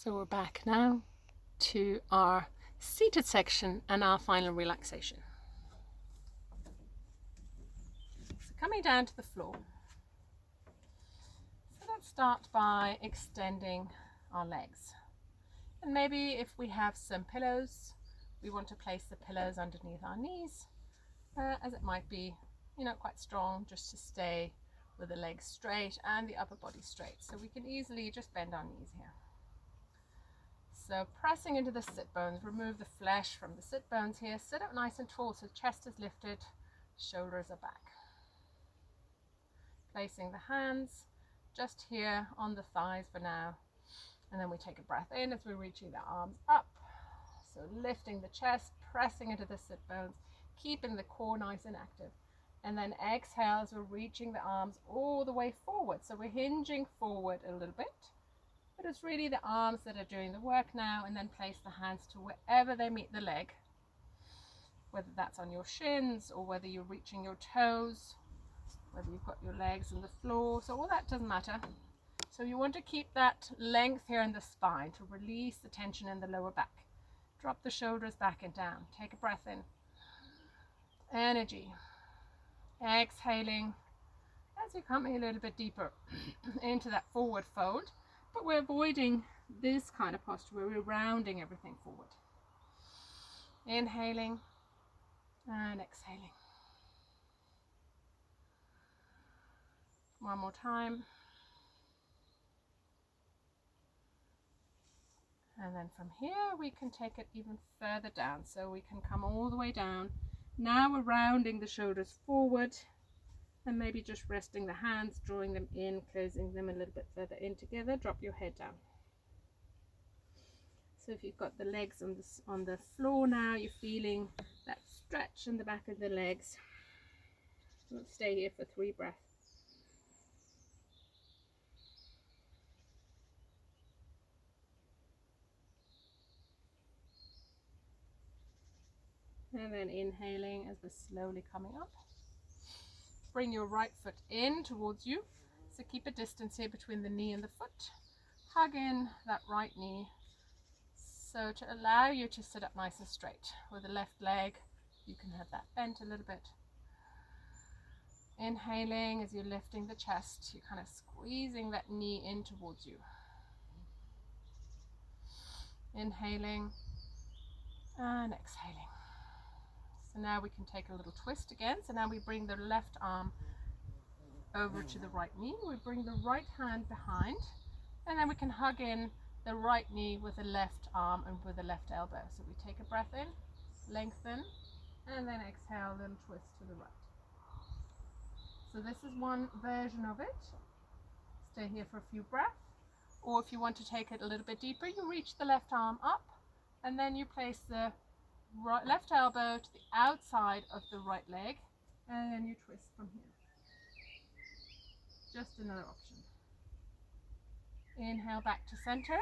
So we're back now to our seated section and our final relaxation. So coming down to the floor. So let's start by extending our legs. And maybe if we have some pillows, we want to place the pillows underneath our knees, as it might be, quite strong just to stay with the legs straight and the upper body straight. So we can easily just bend our knees here. So pressing into the sit bones, remove the flesh from the sit bones here. Sit up nice and tall so chest is lifted, shoulders are back. Placing the hands just here on the thighs for now. And then we take a breath in as we're reaching the arms up. So lifting the chest, pressing into the sit bones, keeping the core nice and active. And then exhale as we're reaching the arms all the way forward. So we're hinging forward a little bit. But it's really the arms that are doing the work now, and then place the hands to wherever they meet the leg, whether that's on your shins or whether you're reaching your toes, whether you've got your legs on the floor. So all that doesn't matter. So you want to keep that length here in the spine to release the tension in the lower back. Drop the shoulders back and down. Take a breath in. Energy. Exhaling as you're coming a little bit deeper into that forward fold. But we're avoiding this kind of posture where we're rounding everything forward. Inhaling and exhaling. One more time. And then from here we can take it even further down. So we can come all the way down. Now we're rounding the shoulders forward. And maybe just resting the hands, drawing them in, closing them a little bit further in together. Drop your head down. So if you've got the legs on the floor now, you're feeling that stretch in the back of the legs. We'll stay here for 3 breaths. And then inhaling as we're slowly coming up. Bring your right foot in towards you. So keep a distance here between the knee and the foot. Hug in that right knee. So to allow you to sit up nice and straight. With the left leg, you can have that bent a little bit. Inhaling as you're lifting the chest, you're kind of squeezing that knee in towards you. Inhaling and exhaling. So now we can take a little twist again. So now we bring the left arm over to the right knee. We bring the right hand behind, and then we can hug in the right knee with the left arm and with the left elbow. So we take a breath in, lengthen, and then exhale, then twist to the right. So this is one version of it. Stay here for a few breaths. Or if you want to take it a little bit deeper, you reach the left arm up, and then you place the left elbow to the outside of the right leg, and then you twist from here. Just another option. Inhale back to center,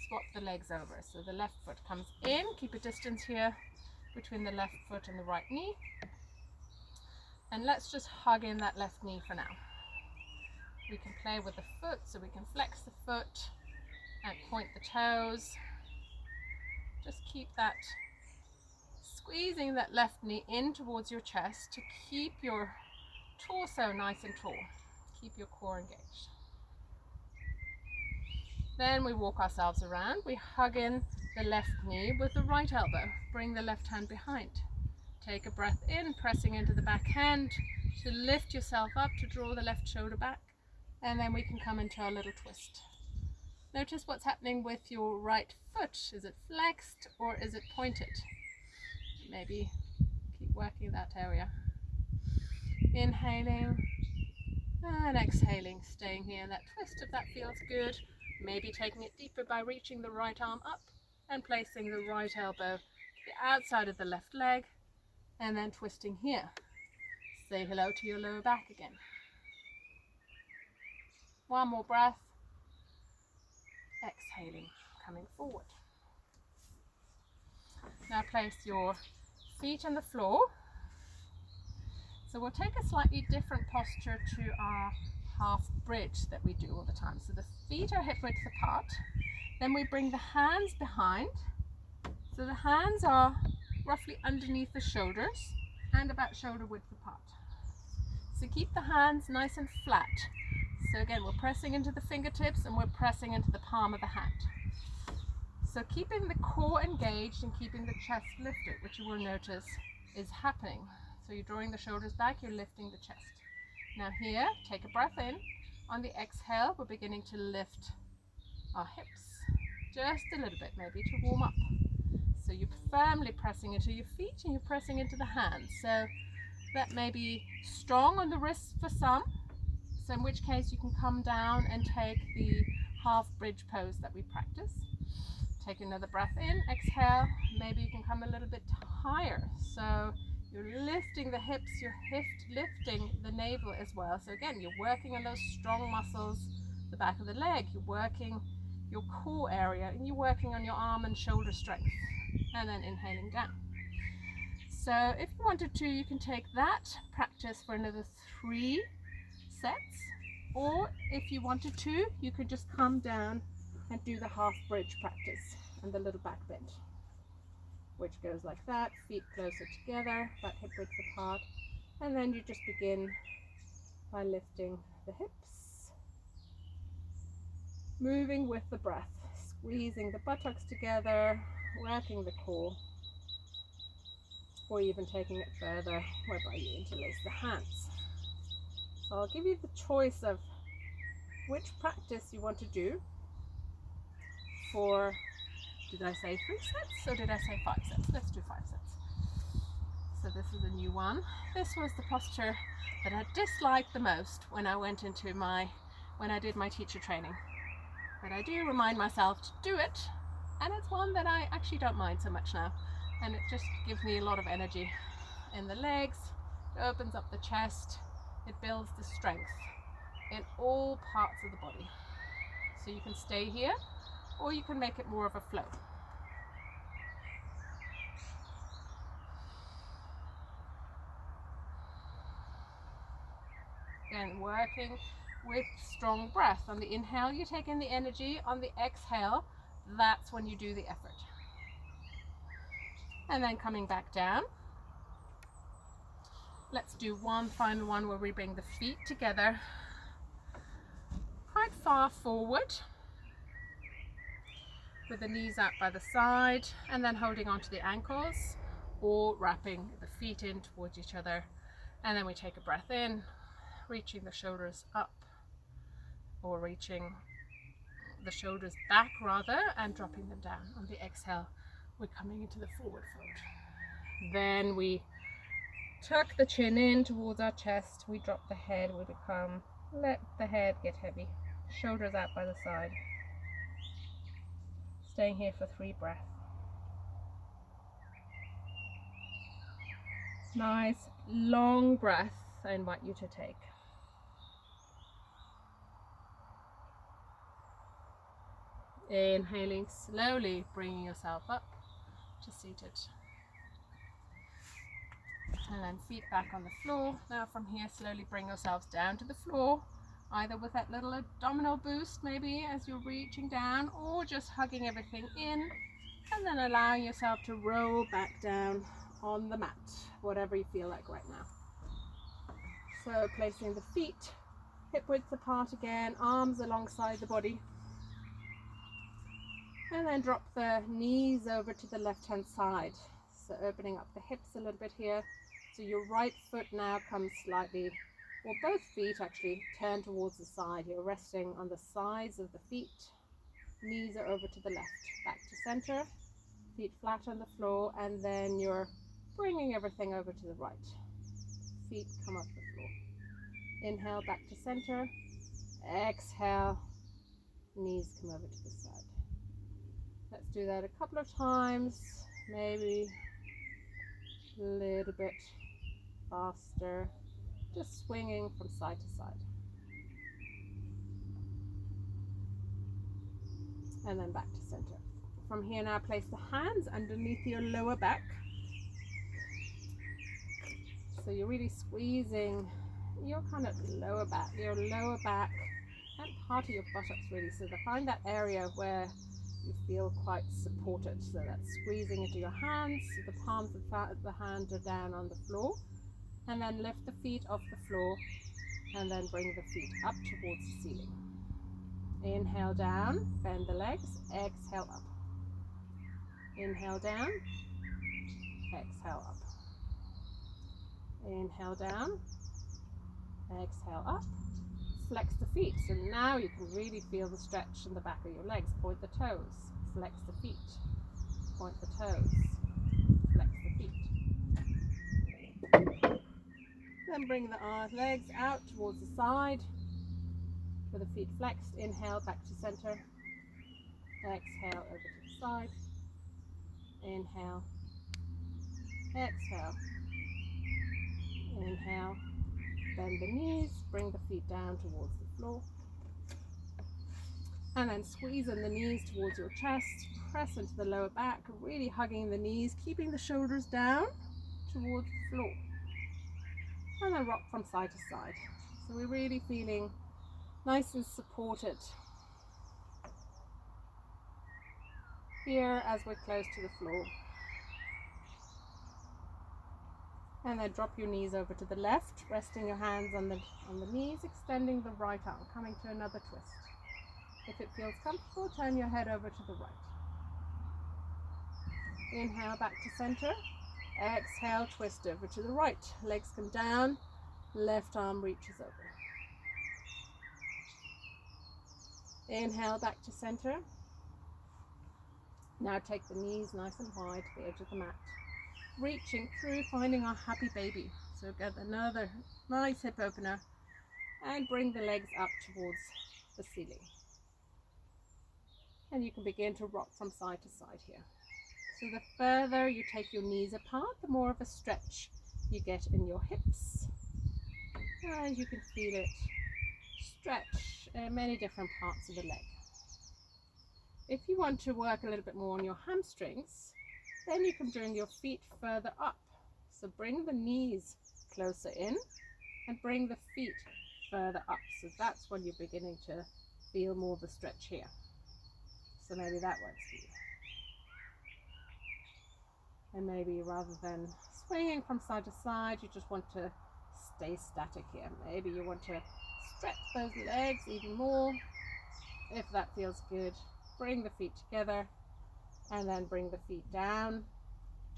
swap the legs over. So the left foot comes in, keep a distance here between the left foot and the right knee. And let's just hug in that left knee for now. We can play with the foot, so we can flex the foot and point the toes. Just keep that squeezing that left knee in towards your chest to keep your torso nice and tall. Keep your core engaged. Then we walk ourselves around. We hug in the left knee with the right elbow. Bring the left hand behind. Take a breath in, pressing into the back hand to lift yourself up, to draw the left shoulder back. And then we can come into our little twist. Notice what's happening with your right foot. Is it flexed or is it pointed? Maybe keep working that area. Inhaling and exhaling, staying here in that twist if that feels good. Maybe taking it deeper by reaching the right arm up and placing the right elbow to the outside of the left leg, and then twisting here. Say hello to your lower back again. One more breath. Exhaling, coming forward. Now place your feet on the floor. So we'll take a slightly different posture to our half bridge that we do all the time. So the feet are hip width apart. Then we bring the hands behind. So the hands are roughly underneath the shoulders and about shoulder width apart. So keep the hands nice and flat. So again, we're pressing into the fingertips and we're pressing into the palm of the hand. So keeping the core engaged and keeping the chest lifted, which you will notice is happening. So you're drawing the shoulders back, you're lifting the chest. Now here, take a breath in. On the exhale, we're beginning to lift our hips just a little bit, maybe to warm up. So you're firmly pressing into your feet and you're pressing into the hands. So that may be strong on the wrists for some. So in which case you can come down and take the half bridge pose that we practice. Take another breath in, exhale. Maybe you can come a little bit higher. So you're lifting the hips, you're lifting the navel as well. So again, you're working on those strong muscles, the back of the leg. You're working your core area and you're working on your arm and shoulder strength. And then inhaling down. So if you wanted to, you can take that practice for another 3 sets. Or if you wanted to, you could just come down and do the half bridge practice and the little back bend, which goes like that, feet closer together, about hip width apart, and then you just begin by lifting the hips, moving with the breath, squeezing the buttocks together, working the core, or even taking it further whereby you interlace the hands. So I'll give you the choice of which practice you want to do for, did I say 3 sets or did I say 5 sets? Let's do 5 sets. So this is a new one. This was the posture that I disliked the most when I went into when I did my teacher training. But I do remind myself to do it, and it's one that I actually don't mind so much now. And it just gives me a lot of energy in the legs, it opens up the chest, it builds the strength in all parts of the body. So you can stay here, or you can make it more of a flow. Again, working with strong breath. On the inhale, you take in the energy. On the exhale, that's when you do the effort. And then coming back down. Let's do one final one where we bring the feet together quite far forward with the knees out by the side, and then holding onto the ankles or wrapping the feet in towards each other. And then we take a breath in, reaching the shoulders up, or reaching the shoulders back rather, and dropping them down. On the exhale, we're coming into the forward fold. Then we tuck the chin in towards our chest, we drop the head, we let the head get heavy, shoulders out by the side. Staying here for 3 breaths. Nice long breath I invite you to take. Inhaling slowly, bringing yourself up to seated. And then feet back on the floor. Now from here, slowly bring yourselves down to the floor, either with that little abdominal boost maybe as you're reaching down, or just hugging everything in, and then allowing yourself to roll back down on the mat, whatever you feel like right now. So placing the feet hip width apart again, arms alongside the body, and then drop the knees over to the left hand side, so opening up the hips a little bit here. So your right foot now comes slightly, or both feet actually, turn towards the side. You're resting on the sides of the feet, knees are over to the left, back to center, feet flat on the floor, and then you're bringing everything over to the right. Feet come off the floor. Inhale, back to center. Exhale, knees come over to the side. Let's do that a couple of times, maybe a little bit faster, just swinging from side to side. And then back to center. From here now, place the hands underneath your lower back. So you're really squeezing your kind of lower back and part of your buttocks really. So find that area where you feel quite supported. So that's squeezing into your hands, so the palms of the hand are down on the floor, and then lift the feet off the floor and then bring the feet up towards the ceiling. Inhale down, bend the legs, exhale up. Inhale down, exhale up. Inhale down, exhale up. Flex the feet, so now you can really feel the stretch in the back of your legs. Point the toes, flex the feet, point the toes, flex the feet. Then bring the legs out towards the side with the feet flexed. Inhale back to center, exhale over to the side, inhale, exhale, inhale, bend the knees, bring the feet down towards the floor, and then squeeze in the knees towards your chest, press into the lower back, really hugging the knees, keeping the shoulders down towards the floor, and then rock from side to side. So we're really feeling nice and supported here as we're close to the floor. And then drop your knees over to the left, resting your hands on the knees, extending the right arm, coming to another twist. If it feels comfortable, turn your head over to the right. Inhale back to center. Exhale, twist over to the right. Legs come down, left arm reaches over. Inhale back to center. Now take the knees nice and wide to the edge of the mat. Reaching through, finding our happy baby. So get another nice hip opener and bring the legs up towards the ceiling. And you can begin to rock from side to side here. So the further you take your knees apart, the more of a stretch you get in your hips. And you can feel it stretch in many different parts of the leg. If you want to work a little bit more on your hamstrings, then you can bring your feet further up. So bring the knees closer in and bring the feet further up. So that's when you're beginning to feel more of a stretch here. So maybe that works for you. And maybe rather than swinging from side to side, you just want to stay static here. Maybe you want to stretch those legs even more. If that feels good, bring the feet together and then bring the feet down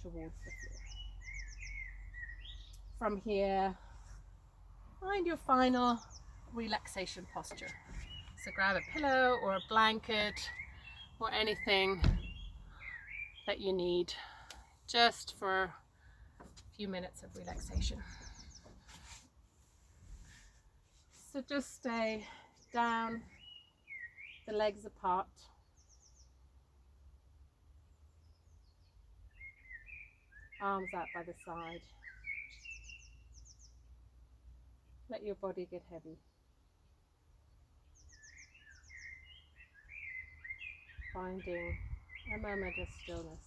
towards the floor. From here, find your final relaxation posture. So grab a pillow or a blanket or anything that you need just for a few minutes of relaxation. So just stay down, the legs apart. Arms out by the side. Let your body get heavy. Finding a moment of stillness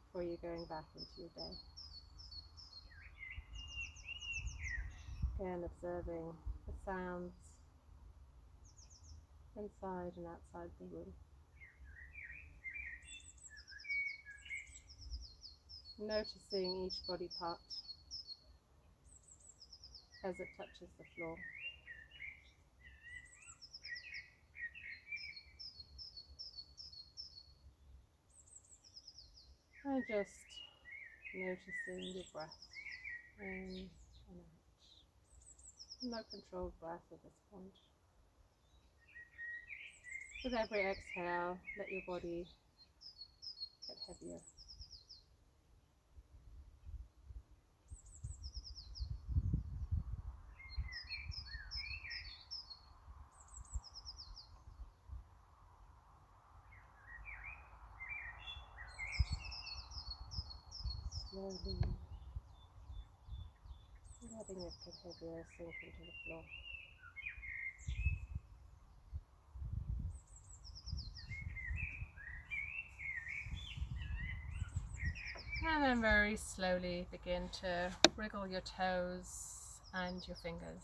before you're going back into your day. Again, observing the sounds inside and outside the room. Noticing each body part as it touches the floor. And just noticing your breath in and out. No controlled breath at this point. With every exhale, let your body get heavier. Slowly letting it get heavier, sink into the floor. And then very slowly begin to wriggle your toes and your fingers.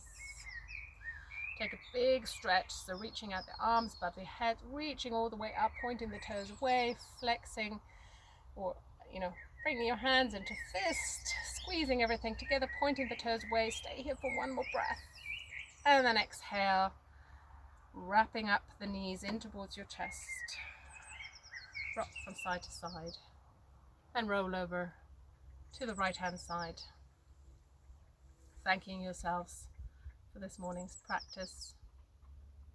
Take a big stretch, so reaching out the arms above the head, reaching all the way up, pointing the toes away, flexing, or bringing your hands into fist, squeezing everything together, pointing the toes away. Stay here for one more breath. And then exhale, wrapping up the knees in towards your chest. Rock from side to side. And roll over to the right hand side. Thanking yourselves for this morning's practice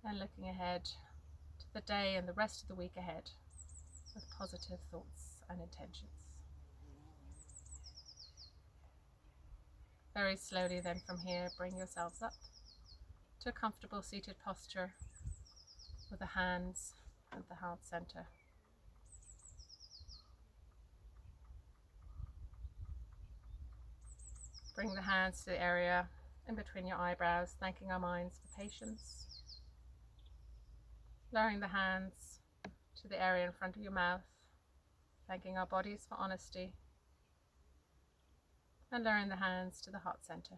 and looking ahead to the day and the rest of the week ahead with positive thoughts and intentions. Very slowly then from here, bring yourselves up to a comfortable seated posture with the hands at the heart center. Bring the hands to the area in between your eyebrows, thanking our minds for patience. Lowering the hands to the area in front of your mouth, thanking our bodies for honesty. And lowering the hands to the heart center,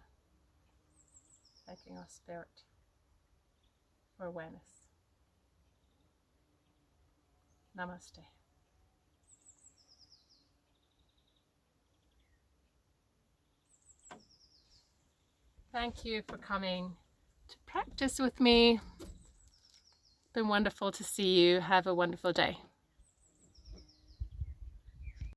thanking our spirit for awareness. Namaste. Thank you for coming to practice with me. It's been wonderful to see you. Have a wonderful day.